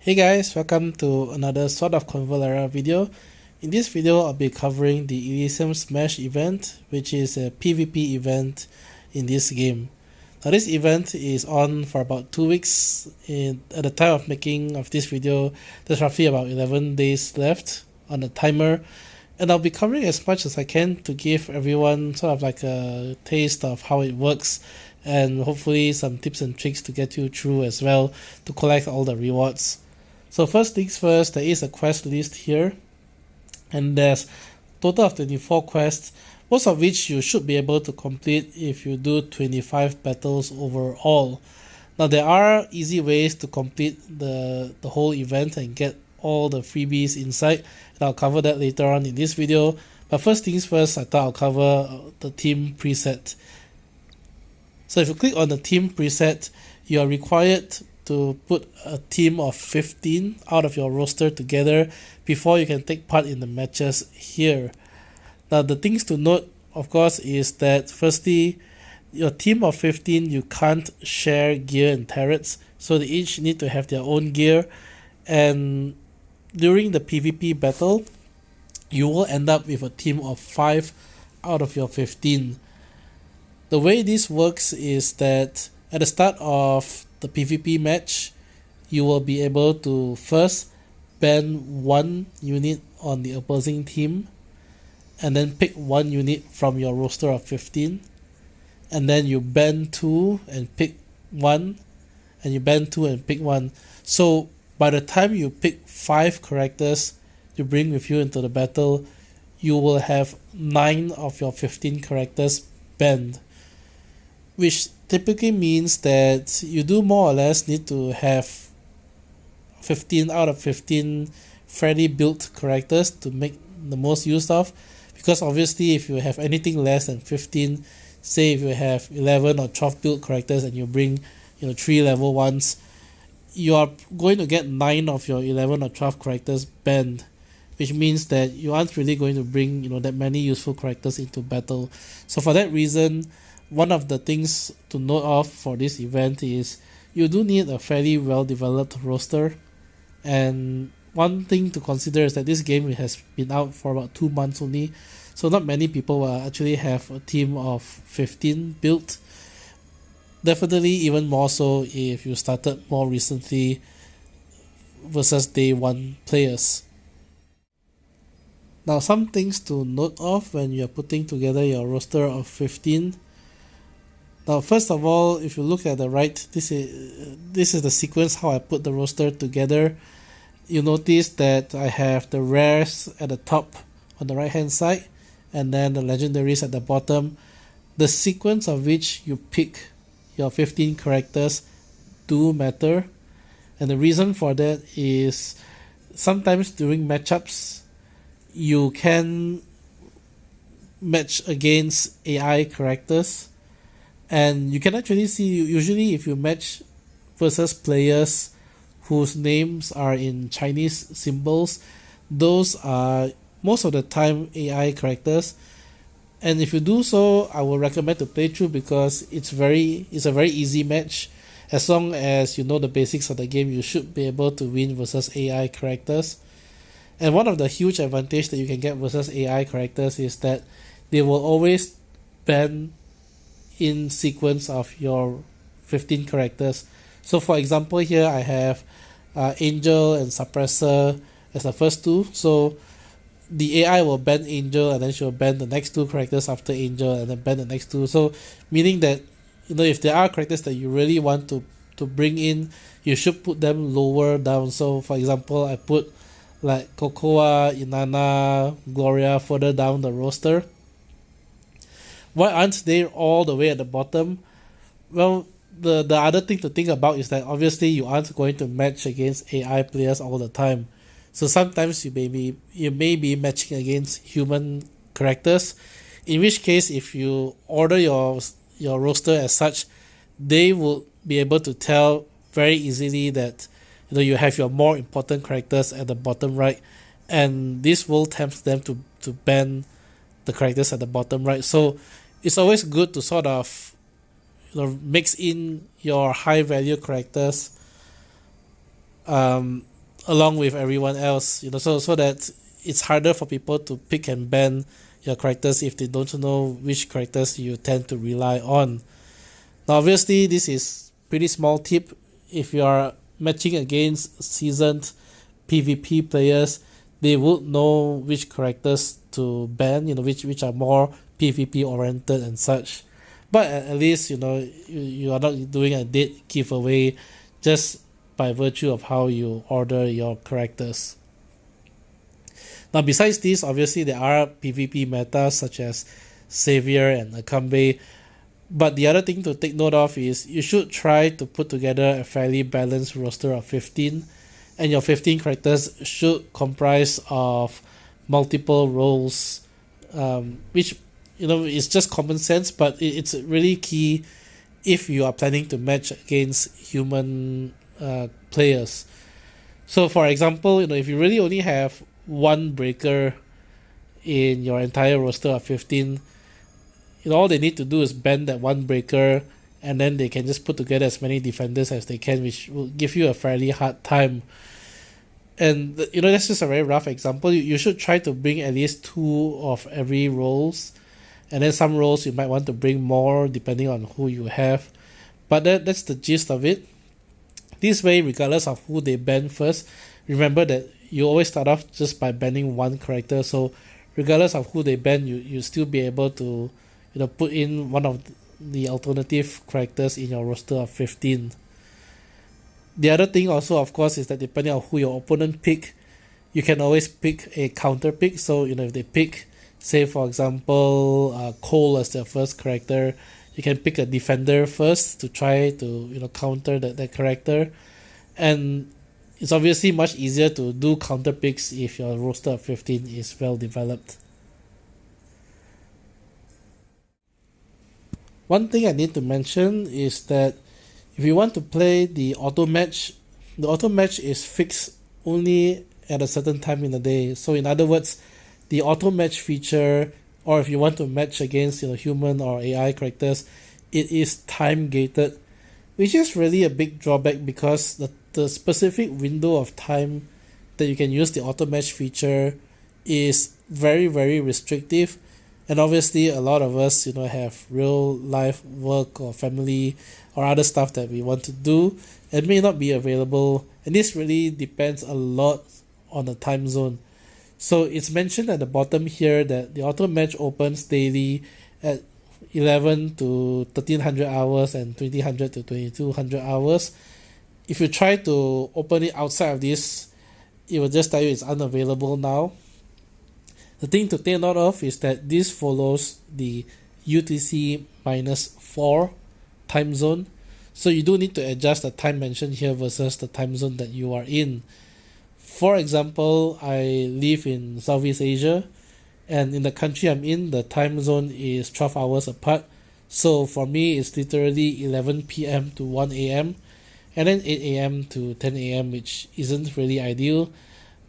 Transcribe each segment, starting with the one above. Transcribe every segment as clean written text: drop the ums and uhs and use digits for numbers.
Hey guys, welcome to another Sword of Convalera video. In this video, I'll be covering the Elysium Smash event, which is a PvP event in this game. Now this event is on for about 2 weeks. At the time of making of this video, there's roughly about 11 days left on the timer. And I'll be covering as much as I can to give everyone sort of like a taste of how it works, and hopefully some tips and tricks to get you through as well to collect all the rewards. So first things first, there is a quest list here, and there's total of 24 quests, most of which you should be able to complete if you do 25 battles overall. Now there are easy ways to complete the whole event and get all the freebies inside, and I'll cover that later on in this video. But first things first, I thought I'll cover the team preset. So if you click on the team preset, you are required to put a team of 15 out of your roster together before you can take part in the matches here. Now the things to note, of course, is that firstly, your team of 15, you can't share gear and turrets, so they each need to have their own gear, and during the PvP battle, you will end up with a team of 5 out of your 15. The way this works is that at the start of the PvP match, you will be able to first ban one unit on the opposing team, and then pick one unit from your roster of 15, and then you ban two and pick one, and you ban two and pick one. So by the time you pick 5 characters to bring with you into the battle, you will have 9 of your 15 characters banned, which typically means that you do more or less need to have 15 out of 15 fairly built characters to make the most use of, because obviously if you have anything less than 15, say if you have 11 or 12 built characters and you bring 3 level 1s, you are going to get 9 of your 11 or 12 characters banned, which means that you aren't really going to bring that many useful characters into battle. So for that reason, one of the things to note of for this event is you do need a fairly well developed roster, and one thing to consider is that this game has been out for about 2 months only, so not many people will actually have a team of 15 built. Definitely even more so if you started more recently versus day 1 players. Now some things to note of when you're putting together your roster of 15. Now first of all, if you look at the right, this is the sequence how I put the roster together. You notice that I have the rares at the top on the right hand side, and then the legendaries at the bottom. The sequence of which you pick your 15 characters do matter, and the reason for that is sometimes during matchups you can match against AI characters, and you can actually see, usually if you match versus players whose names are in Chinese symbols, those are most of the time AI characters. And if you do so, I would recommend to play through, because it's a very easy match. As long as you know the basics of the game, you should be able to win versus AI characters. And one of the huge advantage that you can get versus AI characters is that they will always ban in sequence of your 15 characters. So for example, here I have Angel and Suppressor as the first 2. So the AI will ban Angel, and then she'll ban the next 2 characters after Angel, and then ban the next 2. So meaning that if there are characters that you really want to bring in, you should put them lower down. So for example, I put like Cocoa, Inanna, Gloria further down the roster. Why aren't they all the way at the bottom? Well, the other thing to think about is that obviously you aren't going to match against AI players all the time. So sometimes you may be matching against human characters, in which case if you order your roster as such, they will be able to tell very easily that you have your more important characters at the bottom right, and this will tempt them to ban the characters at the bottom right. So it's always good to sort of mix in your high value characters along with everyone else, so that it's harder for people to pick and ban your characters if they don't know which characters you tend to rely on. Now obviously this is pretty small tip. If you are matching against seasoned PvP players, they would know which characters to ban, which are more PvP oriented and such. But at least you are not doing a dead giveaway just by virtue of how you order your characters. Now besides this, obviously there are PvP metas such as Savior and Akambe, but the other thing to take note of is you should try to put together a fairly balanced roster of 15, and your 15 characters should comprise of multiple roles, which is just common sense, but it's really key if you are planning to match against human players. So for example, if you really only have one breaker in your entire roster of 15, all they need to do is ban that one breaker, and then they can just put together as many defenders as they can, which will give you a fairly hard time. And that's just a very rough example. You should try to bring at least 2 of every roles, and then some roles you might want to bring more depending on who you have. But that's the gist of it. This way, regardless of who they ban first, remember that you always start off just by banning one character. So regardless of who they ban, you still be able to put in one of the alternative characters in your roster of 15. The other thing also, of course, is that depending on who your opponent pick, you can always pick a counter pick. So if they pick, say for example, Cole as their first character, you can pick a defender first to try to counter that character. And it's obviously much easier to do counter picks if your roster of 15 is well developed. One thing I need to mention is that if you want to play the auto match is fixed only at a certain time in the day. So in other words, the auto match feature, or if you want to match against human or AI characters, it is time gated, which is really a big drawback because the specific window of time that you can use the auto match feature is very, very restrictive. And obviously a lot of us have real life work or family or other stuff that we want to do and may not be available, and this really depends a lot on the time zone. So it's mentioned at the bottom here that the auto match opens daily at 11 to 1300 hours and 2000 to 2200 hours. If you try to open it outside of this, it will just tell you it's unavailable now. The thing to take note of is that this follows the UTC -4 time zone. So you do need to adjust the time mentioned here versus the time zone that you are in. For example, I live in Southeast Asia, and in the country I'm in, the time zone is 12 hours apart. So for me, it's literally 11 p.m. to 1 a.m. and then 8 a.m. to 10 a.m., which isn't really ideal.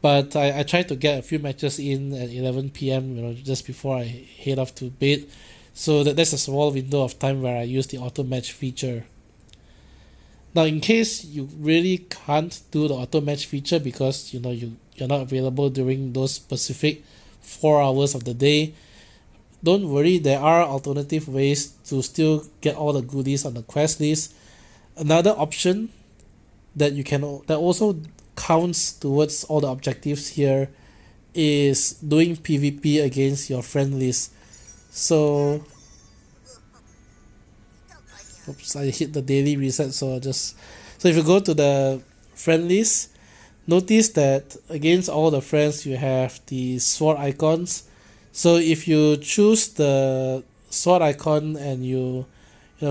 But I try to get a few matches in at 11 p.m. Just before I head off to bed. So that's a small window of time where I use the auto match feature. Now, in case you really can't do the auto match feature because you're not available during those specific 4 hours of the day, don't worry. There are alternative ways to still get all the goodies on the quest list. Another option that also counts towards all the objectives here is doing PvP against your friend list. So oops, I hit the daily reset. So if you go to the friend list, notice that against all the friends you have the sword icons. So if you choose the sword icon and you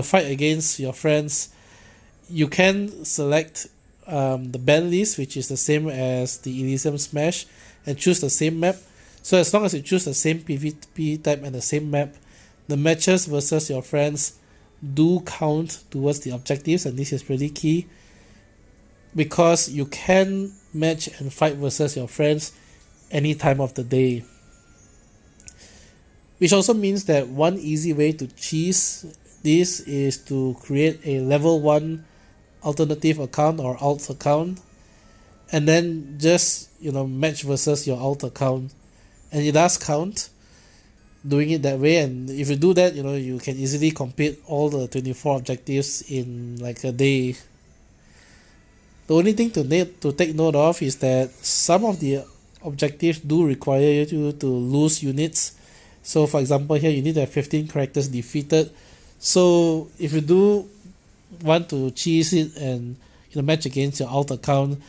fight against your friends, you can select the ban list, which is the same as the Elysium Smash, and choose the same map. So as long as you choose the same PvP type and the same map, the matches versus your friends do count towards the objectives, and this is really key because you can match and fight versus your friends any time of the day. Which also means that one easy way to cheese this is to create a level 1 alternative account or alt account, and then just match versus your alt account, and it does count doing it that way. And if you do that, you can easily complete all the 24 objectives in like a day. The only thing to take note of is that some of the objectives do require you to lose units. So for example, here you need to have 15 characters defeated. So if you do want to cheese it and match against your alt account,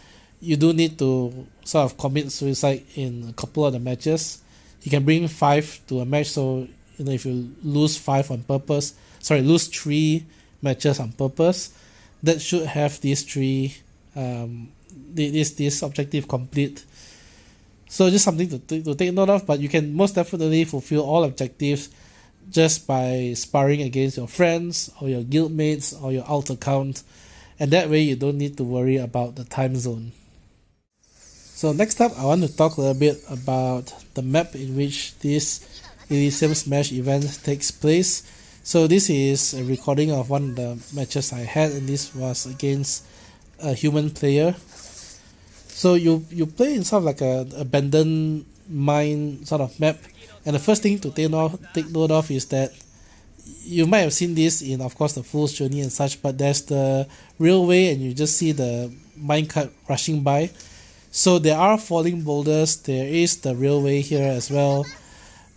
you do need to sort of commit suicide in a couple of the matches. You can bring 5 to a match, so if you lose 5 on purpose, lose 3 matches on purpose, that should have these 3 this objective complete. So just something to take note of, but you can most definitely fulfill all objectives just by sparring against your friends or your guildmates or your alt account, and that way you don't need to worry about the time zone. So next up, I want to talk a little bit about the map in which this Elysium Smash event takes place. So this is a recording of one of the matches I had, and this was against a human player. So you play in sort of like a abandoned mine sort of map, and the first thing to take note of is that you might have seen this in, of course, the Fool's Journey and such, but there's the railway and you just see the minecart rushing by. So there are falling boulders, there is the railway here as well,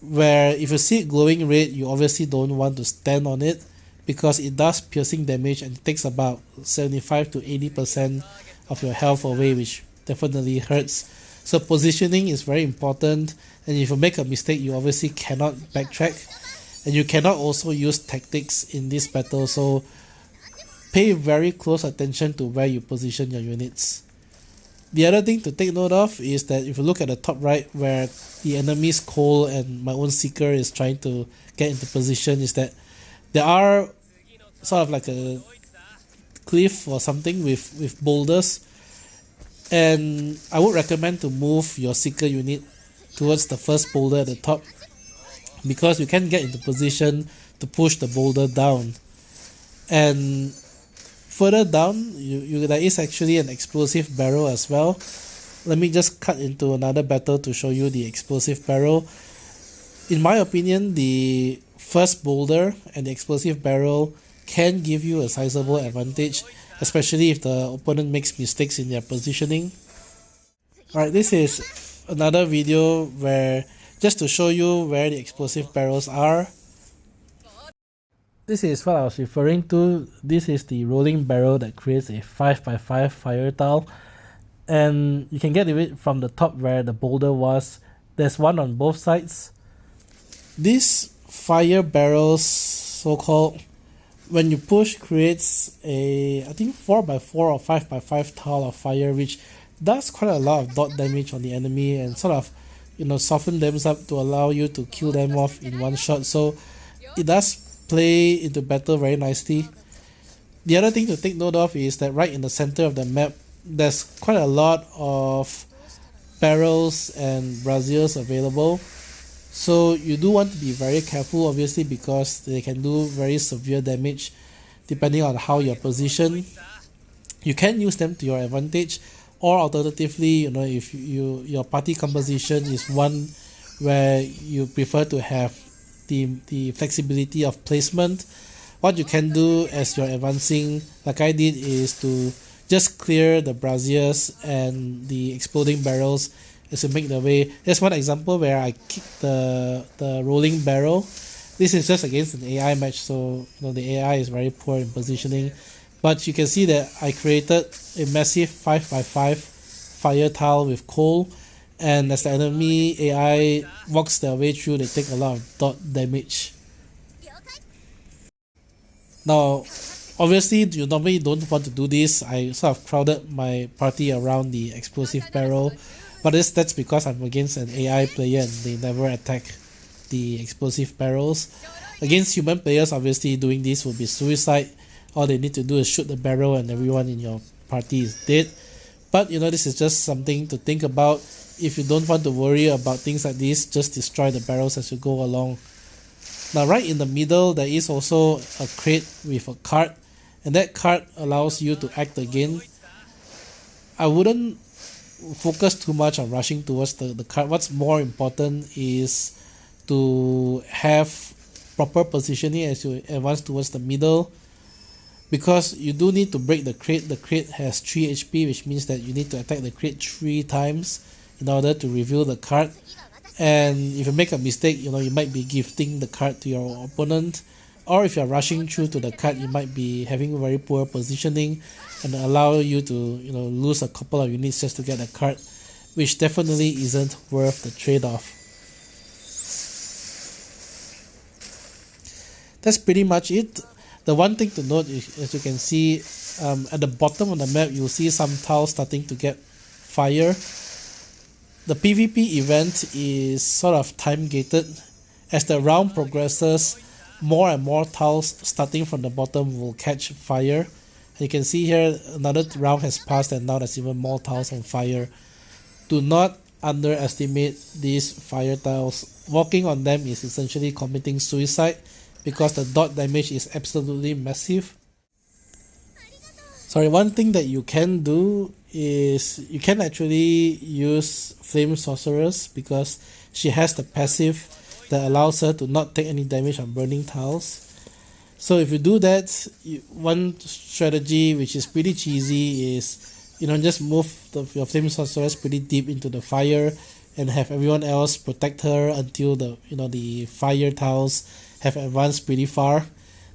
where if you see it glowing red, you obviously don't want to stand on it because it does piercing damage and it takes about 75 to 80% of your health away, which definitely hurts. So positioning is very important, and if you make a mistake, you obviously cannot backtrack, and you cannot also use tactics in this battle, so pay very close attention to where you position your units. The other thing to take note of is that if you look at the top right where the enemy's Cole and my own Seeker is trying to get into position, is that there are sort of like a cliff or something with boulders, and I would recommend to move your Seeker unit towards the first boulder at the top because you can get into position to push the boulder down. And further down, there is actually an explosive barrel as well. Let me just cut into another battle to show you the explosive barrel. In my opinion, the first boulder and the explosive barrel can give you a sizable advantage, especially if the opponent makes mistakes in their positioning. Alright, this is another video where just to show you where the explosive barrels are. This is what I was referring to. This is the rolling barrel that creates a 5x5 fire tile, and you can get it from the top where the boulder was. There's one on both sides. These fire barrels, so-called, when you push, creates a, I think 4x4 or 5x5 tile of fire, which does quite a lot of dot damage on the enemy and sort of soften them up to allow you to kill them off in one shot. So it does play into battle very nicely. The other thing to take note of is that right in the center of the map, there's quite a lot of barrels and braziers available. So you do want to be very careful, obviously, because they can do very severe damage depending on how you're positioned. You can use them to your advantage, or alternatively, if your party composition is one where you prefer to have the flexibility of placement, what you can do as you're advancing, like I did, is to just clear the braziers and the exploding barrels as you make the way. There's one example where I kicked the rolling barrel. This is just against an AI match, so the AI is very poor in positioning, but you can see that I created a massive 5x5 fire tile with coal, and as the enemy AI walks their way through, they take a lot of dot damage. Now obviously you normally don't want to do this. I sort of crowded my party around the explosive barrel, but that's because I'm against an AI player and they never attack the explosive barrels. Against human players, obviously doing this would be suicide. All they need to do is shoot the barrel and everyone in your party is dead. But this is just something to think about. If you don't want to worry about things like this, just destroy the barrels as you go along. Now right in the middle, there is also a crate with a card, and that card allows you to act again. I wouldn't focus too much on rushing towards the card. What's more important is to have proper positioning as you advance towards the middle, because you do need to break the crate. The crate has 3 HP, which means that you need to attack the crate 3 times in order to reveal the card. And if you make a mistake, you might be gifting the card to your opponent, or if you're rushing through to the card, you might be having very poor positioning and allow you to lose a couple of units just to get a card, which definitely isn't worth the trade-off. That's pretty much it. The one thing to note is, as you can see, at the bottom of the map, you'll see some tiles starting to get fire. The PvP event is sort of time gated. As the round progresses, more and more tiles starting from the bottom will catch fire. And you can see here another round has passed and now there's even more tiles on fire. Do not underestimate these fire tiles. Walking on them is essentially committing suicide, because the dot damage is absolutely massive. Sorry, one thing that you can do is you can actually use Flame Sorceress, because she has the passive that allows her to not take any damage on burning tiles. So if you do that, one strategy which is pretty cheesy is just move your Flame Sorceress pretty deep into the fire and have everyone else protect her until the fire tiles have advanced pretty far.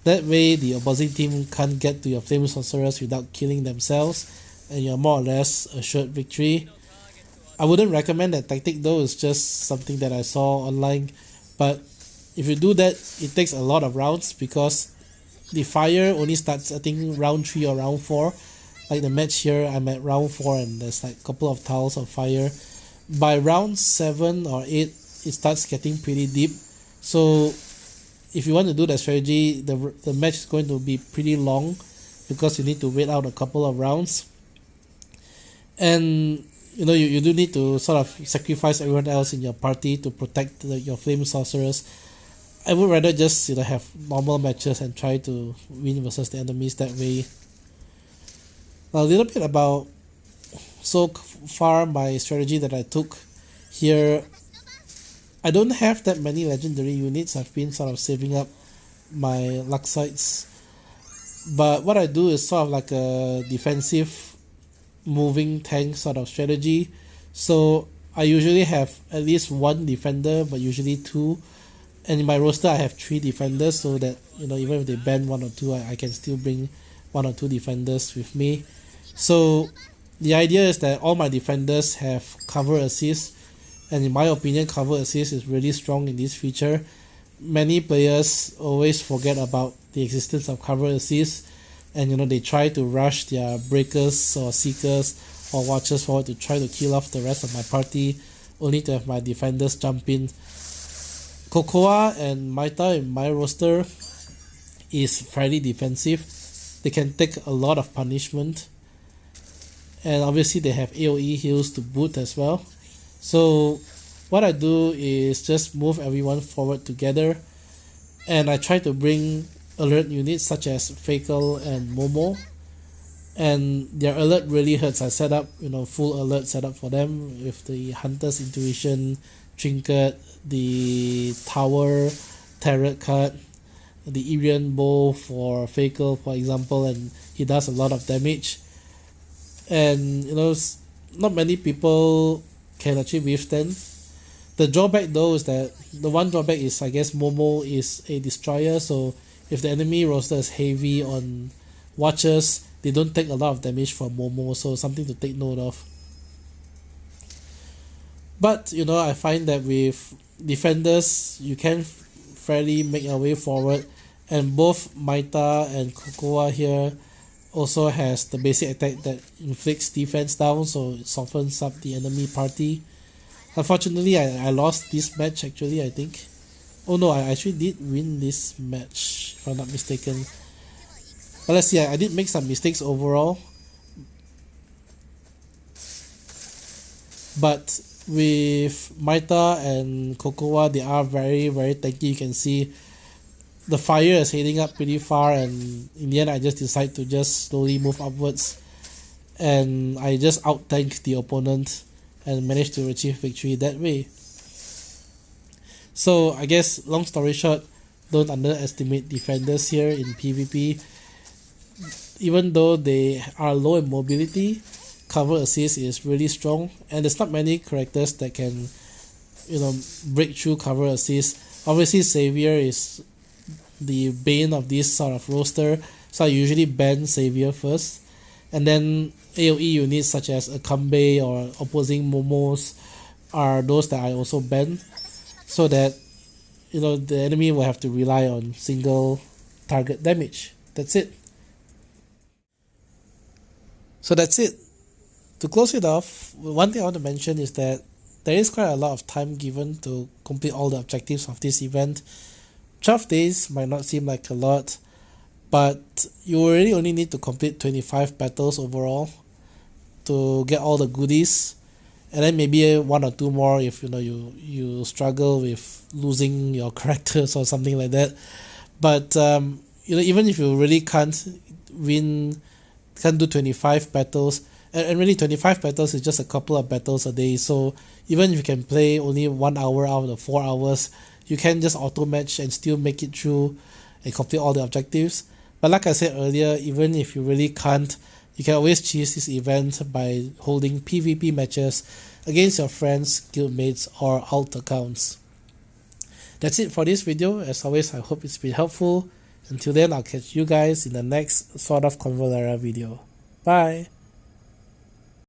That way the opposing team can't get to your Flame Sorceress without killing themselves, and you're more or less assured victory. I wouldn't recommend that tactic though, it's just something that I saw online. But if you do that, it takes a lot of rounds, because the fire only starts I think round 3 or round 4. Like the match here, I'm at round 4 and there's like a couple of tiles of fire. By round 7 or 8, it starts getting pretty deep. So if you want to do that strategy, the match is going to be pretty long, because you need to wait out a couple of rounds. And you do need to sort of sacrifice everyone else in your party to protect your Flame Sorceress. I would rather just have normal matches and try to win versus the enemies that way. Now a little bit about so far my strategy that I took here. I don't have that many legendary units. I've been sort of saving up my Luxites. But what I do is sort of like a defensive moving tank sort of strategy. So I usually have at least 1 defender, but usually 2. And in my roster I have 3 defenders, so that even if they ban 1 or 2, I can still bring 1 or 2 defenders with me. So the idea is that all my defenders have cover assist, and in my opinion cover assist is really strong in this feature. Many players always forget about the existence of cover assist, and they try to rush their breakers or seekers or watchers forward to try to kill off the rest of my party, only to have my defenders jump in. Cocoa and Maita in my roster is fairly defensive. They can take a lot of punishment, and obviously they have AoE heals to boot as well. So what I do is just move everyone forward together, and I try to bring alert units such as Fakel and Momo, and their alert really hurts. I set up full alert setup for them with the Hunter's Intuition, Trinket, the Tower, Tarot card, the Irian Bow for Fakel for example, and he does a lot of damage. And not many people can actually withstand. The drawback though is that the one drawback is, I guess, Momo is a destroyer, so if the enemy roster is heavy on watchers, they don't take a lot of damage from Momo, so something to take note of. But I find that with defenders you can fairly make your way forward, and both Maita and Cocoa here also has the basic attack that inflicts defense down, so it softens up the enemy party. Unfortunately, I lost this match actually, I think. Oh no, I actually did win this match if I'm not mistaken. But let's see, I did make some mistakes overall. But with Maita and Cocoa, they are very, very tanky. You can see the fire is heading up pretty far, and in the end I just decide to just slowly move upwards. and I just out-tanked the opponent and managed to achieve victory that way. So I guess, long story short, don't underestimate defenders here in PvP. Even though they are low in mobility, cover assist is really strong, and there's not many characters that can, break through cover assist. Obviously, Savior is the bane of this sort of roster, so I usually ban Savior first, and then AoE units such as Akambe or opposing Momos are those that I also ban, so that the enemy will have to rely on single target damage. That's it. So that's it. To close it off, one thing I want to mention is that there is quite a lot of time given to complete all the objectives of this event. 12 days might not seem like a lot, but you really only need to complete 25 battles overall to get all the goodies, and then maybe one or two more if you struggle with losing your characters or something like that. But even if you really can't do 25 battles, and really 25 battles is just a couple of battles a day, so even if you can play only 1 hour out of the 4 hours, you can just auto match and still make it through and complete all the objectives. But like I said earlier, even if you really can't, you can always cheese this event by holding PvP matches against your friends, guildmates, or alt accounts. That's it for this video. As always, I hope it's been helpful. Until then, I'll catch you guys in the next Sword of Convalera video. Bye!